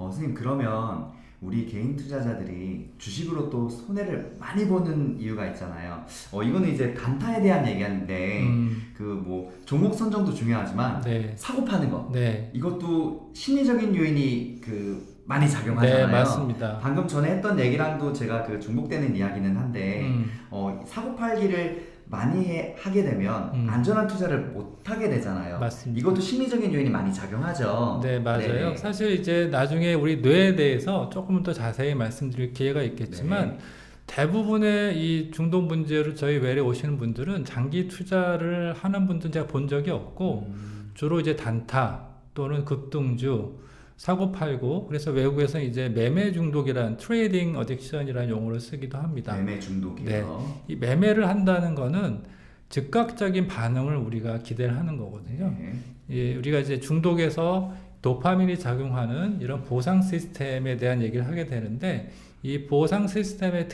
선생님, 그러면 우리 개인 투자자들이 주식으로 또 손해를 많이 보는 이유가 있잖아요. 이거는 이제 단타에 대한 얘기인데, 그 뭐 종목 선정도 중요하지만 네, 사고 파는 거, 네, 이것도 심리적인 요인이 많이 네, 작용하잖아요. 맞습니다. 방금 전에 했던 얘기랑도 제가 중복되는 이야기는 한데, 음, 사고 팔기를 많이 하게 되면 안전한 투자를 못 하게 되잖아요. 맞습니다. 이것도 심리적인 요인이 많이 작용하죠. 네, 맞아요. 네네. 사실 이제 나중에 우리 뇌에 대해서 조금 더 자세히 말씀드릴 기회가 있겠지만 네. 대부분의 이 중독 문제로 저희 외래 오시는 분들은 장기 투자를 하는 분들은 제가 본 적이 없고 주로 이제 단타 또는 급등주 사고 팔고 그래서 외국에서 이제 매매 중독이란 트레이딩 어딕션이라는 용어를 쓰기도 합니다. 매매 중독이요. 네. 이 매매를 한다는 거는 즉각적인 반응을 우리가 기대를 하는 거거든요. 네. 예, 우리가 이제 중독에서 도파민이 작용하는 이런 보상 시스템에 대한 얘기를 하게 되는데 이 보상 시스템의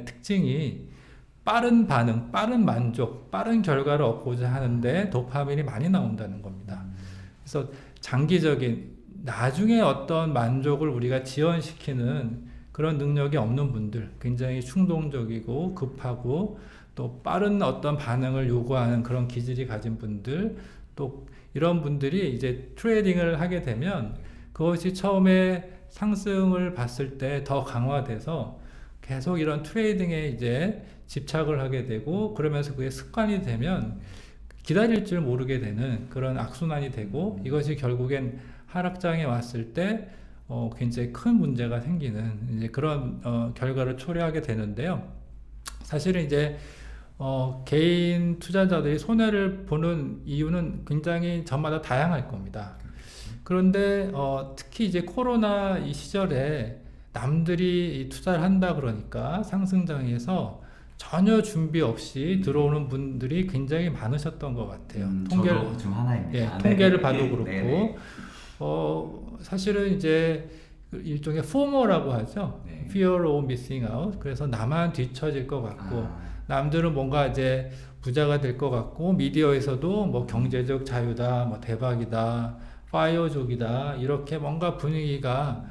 특징이 빠른 반응, 빠른 만족, 빠른 결과를 얻고자 하는데 도파민이 많이 나온다는 겁니다. 그래서 장기적인 나중에 어떤 만족을 우리가 지연시키는 그런 능력이 없는 분들, 굉장히 충동적이고 급하고 또 빠른 어떤 반응을 요구하는 그런 기질이 가진 분들, 또 이런 분들이 이제 트레이딩을 하게 되면 그것이 처음에 상승을 봤을 때 더 강화돼서 계속 이런 트레이딩에 이제 집착을 하게 되고 그러면서 그게 습관이 되면 기다릴 줄 모르게 되는 그런 악순환이 되고 이것이 결국엔 하락장에 왔을 때 굉장히 큰 문제가 생기는 이제 그런 결과를 초래하게 되는데요. 사실은 이제 개인 투자자들이 손해를 보는 이유는 굉장히 저마다 다양할 겁니다. 그런데 특히 이제 코로나 이 시절에 남들이 이 투자를 한다 그러니까 상승장에서 전혀 준비 없이 들어오는 분들이 굉장히 많으셨던 것 같아요. 저도 중 하나입니다. 예, 네. 통계를 봐도 네. 그렇고 네. 사실은 이제 일종의 포모라고 하죠. 네. Fear of missing out. 그래서 나만 뒤처질 것 같고 남들은 뭔가 이제 부자가 될 것 같고 미디어에서도 뭐 경제적 자유다, 뭐 대박이다, 파이어족이다 이렇게 뭔가 분위기가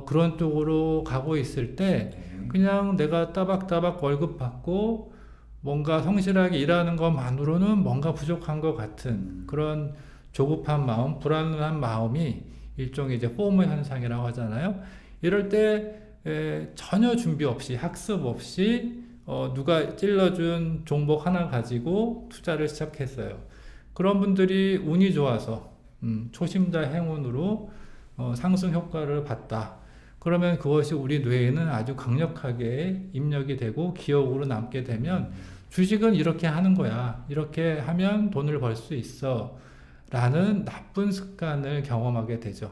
그런 쪽으로 가고 있을 때 네. 그냥 내가 따박따박 월급 받고 뭔가 성실하게 일하는 것만으로는 뭔가 부족한 것 같은 그런 조급한 마음, 불안한 마음이 일종의 이제 포모 현상이라고 하잖아요. 이럴 때 전혀 준비 없이 학습 없이 누가 찔러준 종목 하나 가지고 투자를 시작했어요. 그런 분들이 운이 좋아서 초심자 행운으로 상승 효과를 봤다. 그러면 그것이 우리 뇌에는 아주 강력하게 입력이 되고 기억으로 남게 되면 주식은 이렇게 하는 거야. 이렇게 하면 돈을 벌 수 있어. 라는 나쁜 습관을 경험하게 되죠.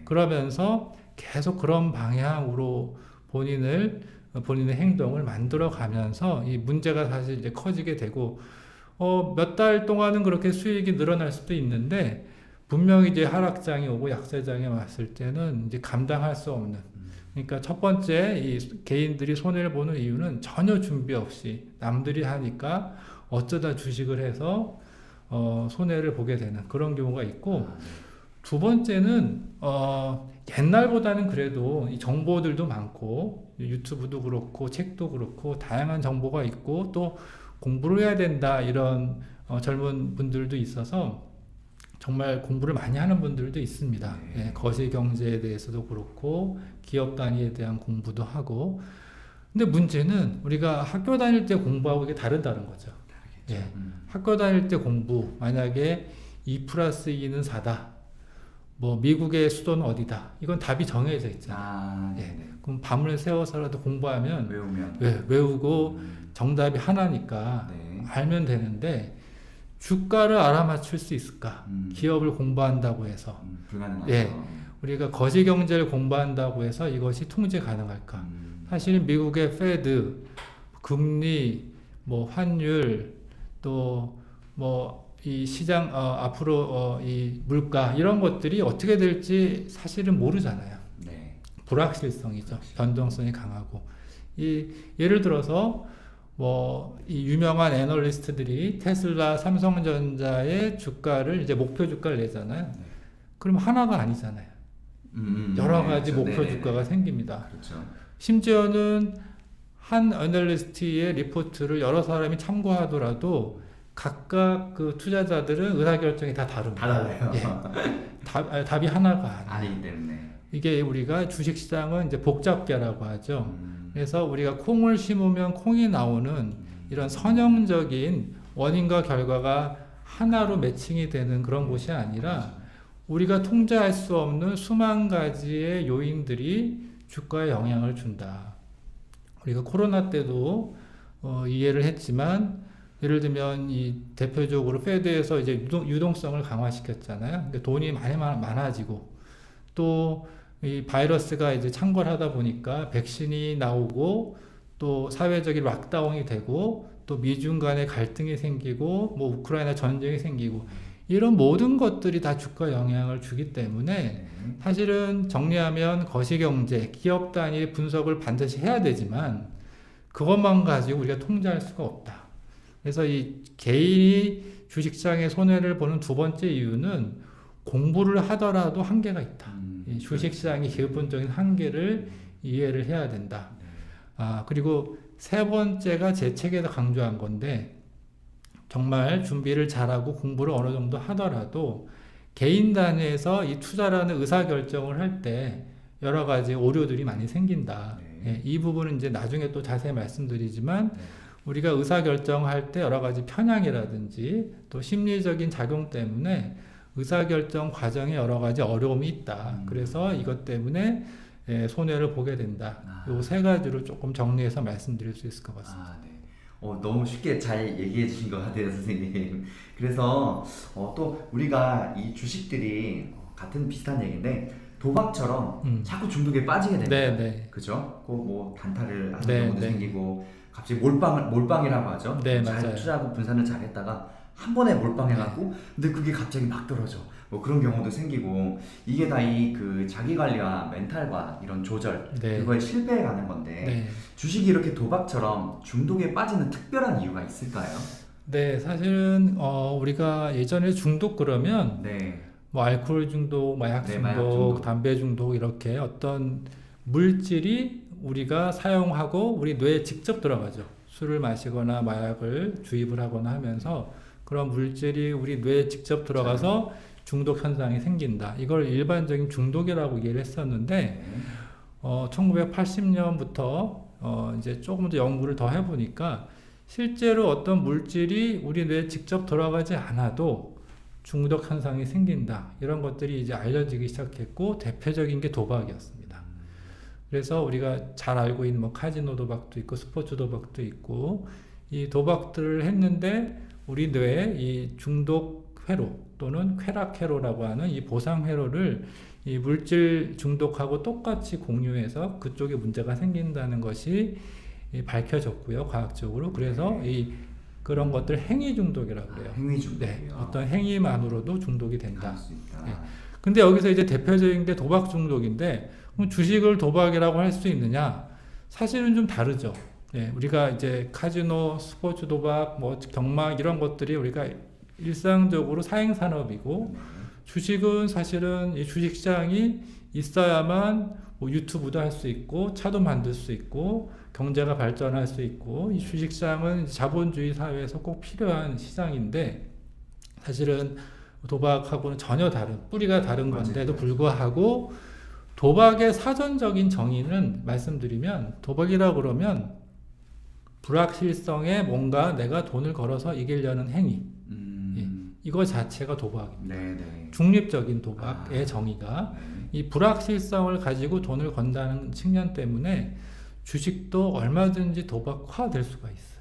그러면서 계속 그런 방향으로 본인의 행동을 만들어 가면서 이 문제가 사실 이제 커지게 되고 몇 달 동안은 그렇게 수익이 늘어날 수도 있는데 분명히 이제 하락장이 오고 약세장이 왔을 때는 이제 감당할 수 없는 그러니까 첫 번째 이 개인들이 손해를 보는 이유는 전혀 준비 없이 남들이 하니까 어쩌다 주식을 해서 손해를 보게 되는 그런 경우가 있고 두 번째는 옛날보다는 그래도 이 정보들도 많고 유튜브도 그렇고 책도 그렇고 다양한 정보가 있고 또 공부를 해야 된다 이런 젊은 분들도 있어서 정말 공부를 많이 하는 분들도 있습니다. 예, 거시경제에 대해서도 그렇고 기업 단위에 대한 공부도 하고 근데 문제는 우리가 학교 다닐 때 공부하고 이게 다르다는 거죠. 예, 학교 다닐 때 공부 만약에 2 플러스 2는 4다 뭐 미국의 수도는 어디다 이건 답이 정해져 있잖아요. 예, 그럼 밤을 새워서라도 공부하면 외우고 정답이 하나니까 알면 되는데 주가를 알아맞힐 수 있을까? 기업을 공부한다고 해서 불가능하죠. 예, 우리가 거시경제를 공부한다고 해서 이것이 통제 가능할까? 사실은 미국의 페드, 금리, 뭐 환율, 또 뭐 이 시장 앞으로 이 물가 이런 것들이 어떻게 될지 사실은 모르잖아요. 불확실성이죠. 변동성이 강하고 이 예를 들어서 뭐 이 유명한 애널리스트들이 테슬라, 삼성전자의 주가를 이제 목표 주가를 내잖아요. 그럼 하나가 아니잖아요. 여러 가지 그렇죠. 목표 네네네. 주가가 생깁니다. 그렇죠. 심지어는 한 애널리스트의 리포트를 여러 사람이 참고하더라도 각각 그 투자자들은 의사결정이 다 다릅니다. 다 달라요. 답이 하나가 아니에요. 아니기 때문에. 이게 우리가 주식시장은 이제 복잡계라고 하죠. 그래서 우리가 콩을 심으면 콩이 나오는 이런 선형적인 원인과 결과가 하나로 매칭이 되는 그런 곳이 아니라 우리가 통제할 수 없는 수만 가지의 요인들이 주가에 영향을 준다. 우리가 코로나 때도 이해를 했지만 예를 들면 이 대표적으로 페드에서 이제 유동성을 강화시켰잖아요. 그러니까 돈이 많아지고 또 이 바이러스가 이제 창궐하다 보니까 백신이 나오고 또 사회적인 락다운이 되고 또 미중 간의 갈등이 생기고 뭐 우크라이나 전쟁이 생기고 이런 모든 것들이 다 주가 영향을 주기 때문에 사실은 정리하면 거시경제, 기업 단위 분석을 반드시 해야 되지만 그것만 가지고 우리가 통제할 수가 없다. 그래서 이 개인이 주식시장의 손해를 보는 두 번째 이유는 공부를 하더라도 한계가 있다. 이 주식시장의 기본적인 한계를 이해를 해야 된다. 그리고 세 번째가 제 책에서 강조한 건데 정말 준비를 잘하고 공부를 어느 정도 하더라도 개인 단위에서 이 투자라는 의사결정을 할 때 여러 가지 오류들이 많이 생긴다. 이 부분은 이제 나중에 또 자세히 말씀드리지만 우리가 의사결정할 때 여러 가지 편향이라든지 또 심리적인 작용 때문에 의사결정 과정에 여러 가지 어려움이 있다. 그래서 이것 때문에 손해를 보게 된다. 요 세 가지로 조금 정리해서 말씀드릴 수 있을 것 같습니다. 네. 너무 쉽게 잘 얘기해 주신 것 같아요, 선생님. 그래서 또 우리가 이 주식들이 같은 비슷한 얘기인데 도박처럼 자꾸 중독에 빠지게 됩니다. 네. 그죠? 뭐 단타를 하는 네, 경우도 네. 생기고 갑자기 몰빵이라고 하죠. 네, 잘 맞아요. 투자하고 분산을 잘했다가 한 번에 몰빵해갖고 근데 그게 갑자기 막 떨어져. 뭐 그런 경우도 생기고 이게 다 이 그 자기 관리와 멘탈과 이런 조절 네. 그거에 실패해가는 건데 네. 주식이 이렇게 도박처럼 중독에 빠지는 특별한 이유가 있을까요? 네, 사실은 우리가 예전에 중독 그러면 네. 뭐 알코올 중독, 마약 네, 중독, 마약 중독. 담배 중독 이렇게 어떤 물질이 우리가 사용하고 우리 뇌에 직접 들어가죠. 술을 마시거나 마약을 주입을 하거나 하면서 그런 물질이 우리 뇌에 직접 들어가서 중독 현상이 생긴다. 이걸 일반적인 중독이라고 얘기를 했었는데 1980년부터 이제 조금 더 연구를 더 해보니까 실제로 어떤 물질이 우리 뇌에 직접 들어가지 않아도 중독 현상이 생긴다. 이런 것들이 이제 알려지기 시작했고 대표적인 게 도박이었습니다. 그래서 우리가 잘 알고 있는 뭐 카지노 도박도 있고 스포츠 도박도 있고 이 도박들을 했는데 우리 뇌에 이 중독 회로 또는 쾌락 회로라고 하는 이 보상 회로를 이 물질 중독하고 똑같이 공유해서 그쪽에 문제가 생긴다는 것이 밝혀졌고요, 과학적으로. 그래서 이 그런 것들 행위 중독이라고 그래요. 행위 중독. 네, 어떤 행위만으로도 중독이 된다. 수 있다. 네. 근데 여기서 이제 대표적인 게 도박 중독인데 그럼 주식을 도박이라고 할 수 있느냐? 사실은 좀 다르죠. 네, 우리가 이제 카지노, 스포츠 도박, 뭐 경마 이런 것들이 우리가 일상적으로 사행 산업이고 주식은 사실은 이 주식 시장이 있어야만 뭐 유튜브도 할 수 있고 차도 만들 수 있고 경제가 발전할 수 있고 이 주식 시장은 자본주의 사회에서 꼭 필요한 시장인데 사실은 도박하고는 전혀 다른 뿌리가 다른 건데도 불구하고 도박의 사전적인 정의는 말씀드리면 도박이라고 그러면 불확실성에 뭔가 내가 돈을 걸어서 이기려는 행위 이거 자체가 도박입니다. 네네. 중립적인 도박의 정의가 이 불확실성을 가지고 돈을 건다는 측면 때문에 주식도 얼마든지 도박화될 수가 있어요.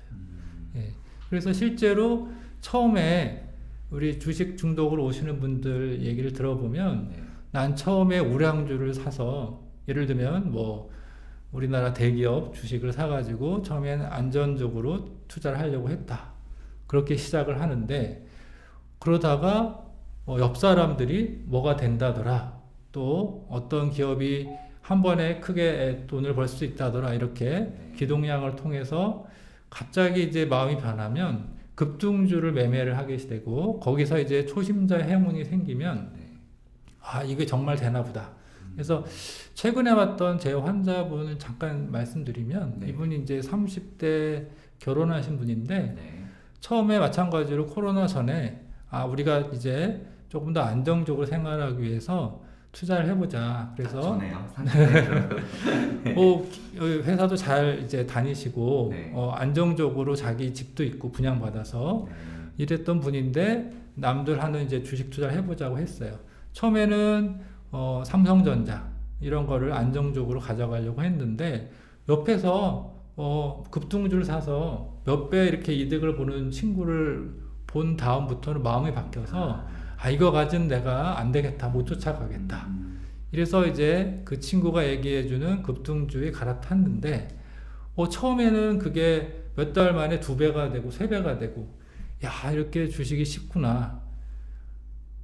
예. 그래서 실제로 처음에 우리 주식 중독으로 오시는 분들 얘기를 들어보면 난 처음에 우량주를 사서 예를 들면 뭐 우리나라 대기업 주식을 사가지고 처음에는 안전적으로 투자를 하려고 했다. 그렇게 시작을 하는데 그러다가 옆 사람들이 뭐가 된다더라. 또 어떤 기업이 한 번에 크게 돈을 벌 수 있다더라. 이렇게 기동량을 통해서 갑자기 이제 마음이 변하면 급등주를 매매를 하게 되고 거기서 이제 초심자 행운이 생기면 이게 정말 되나 보다. 그래서 최근에 봤던 제 환자분을 잠깐 말씀드리면 네. 이분이 이제 30대 결혼하신 분인데 네. 처음에 처음에 마찬가지로 코로나 전에 우리가 이제 조금 더 안정적으로 생활하기 위해서 투자를 해보자. 그래서 전에요. 30대. 뭐 회사도 잘 이제 다니시고 네. 안정적으로 자기 집도 있고 분양받아서 이랬던 분인데 남들 하는 이제 주식 투자를 해보자고 했어요. 처음에는 삼성전자 이런 거를 안정적으로 가져가려고 했는데 옆에서 급등주를 사서 몇 배 이렇게 이득을 보는 친구를 본 다음부터는 마음이 바뀌어서 이거 가진 내가 안 되겠다, 못 쫓아가겠다. 이래서 이제 그 친구가 얘기해주는 급등주에 갈아탔는데 처음에는 그게 몇 달 만에 2배가 되고 3배가 되고 야 이렇게 주식이 쉽구나.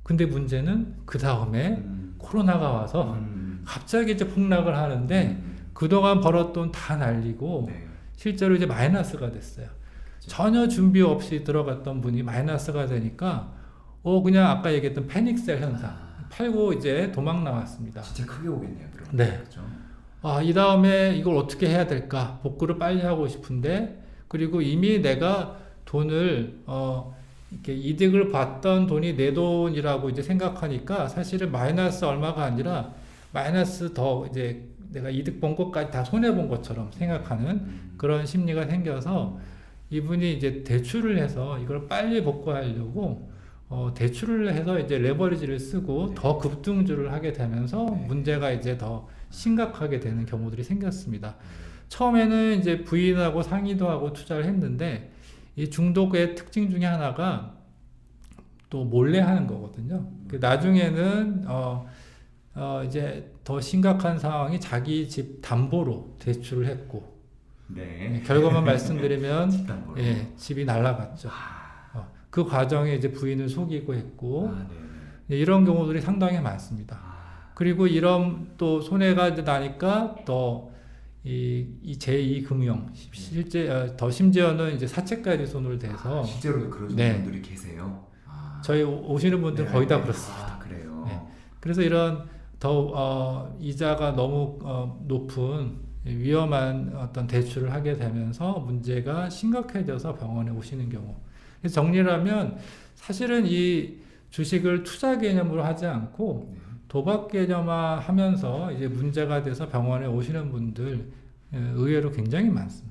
근데 문제는 그 다음에 코로나가 와서 갑자기 이제 폭락을 하는데 그동안 벌었던 돈 다 날리고 네. 실제로 이제 마이너스가 됐어요. 전혀 준비 없이 들어갔던 분이 마이너스가 되니까 그냥 아까 얘기했던 패닉셀 현상 팔고 이제 도망 나왔습니다. 진짜 크게 오겠네요. 그럼. 네. 그렇죠? 이 다음에 이걸 어떻게 해야 될까? 복구를 빨리 하고 싶은데 그리고 이미 내가 돈을 이렇게 이득을 봤던 돈이 내 돈이라고 이제 생각하니까 사실은 마이너스 얼마가 아니라 마이너스 더 이제 내가 이득 본 것까지 다 손해 본 것처럼 생각하는 그런 심리가 생겨서 이분이 이제 대출을 해서 이걸 빨리 복구하려고 대출을 해서 이제 레버리지를 쓰고 네. 더 급등주를 하게 되면서 네. 문제가 이제 더 심각하게 되는 경우들이 생겼습니다. 처음에는 이제 부인하고 상의도 하고 투자를 했는데 이 중독의 특징 중에 하나가 또 몰래 하는 거거든요. 나중에는 이제 더 심각한 상황이 자기 집 담보로 대출을 했고 네. 결과만 말씀드리면 집담보로. 집이 날아갔죠. 그 과정에 이제 부인을 속이고 했고 네. 이런 경우들이 상당히 많습니다. 그리고 이런 또 손해가 이제 나니까 더 이 제2금융 실제 더 심지어는 이제 사채까지 손을 대서 실제로도 그런 네. 분들이 계세요. 저희 오시는 분들 네. 거의 다 그렇습니다. 그래요. 네. 그래서 이런 더 이자가 너무 높은 위험한 어떤 대출을 하게 되면서 문제가 심각해져서 병원에 오시는 경우. 그래서 정리를 하면 사실은 이 주식을 투자 개념으로 하지 않고 도박 개념화 하면서 이제 문제가 돼서 병원에 오시는 분들 의외로 굉장히 많습니다.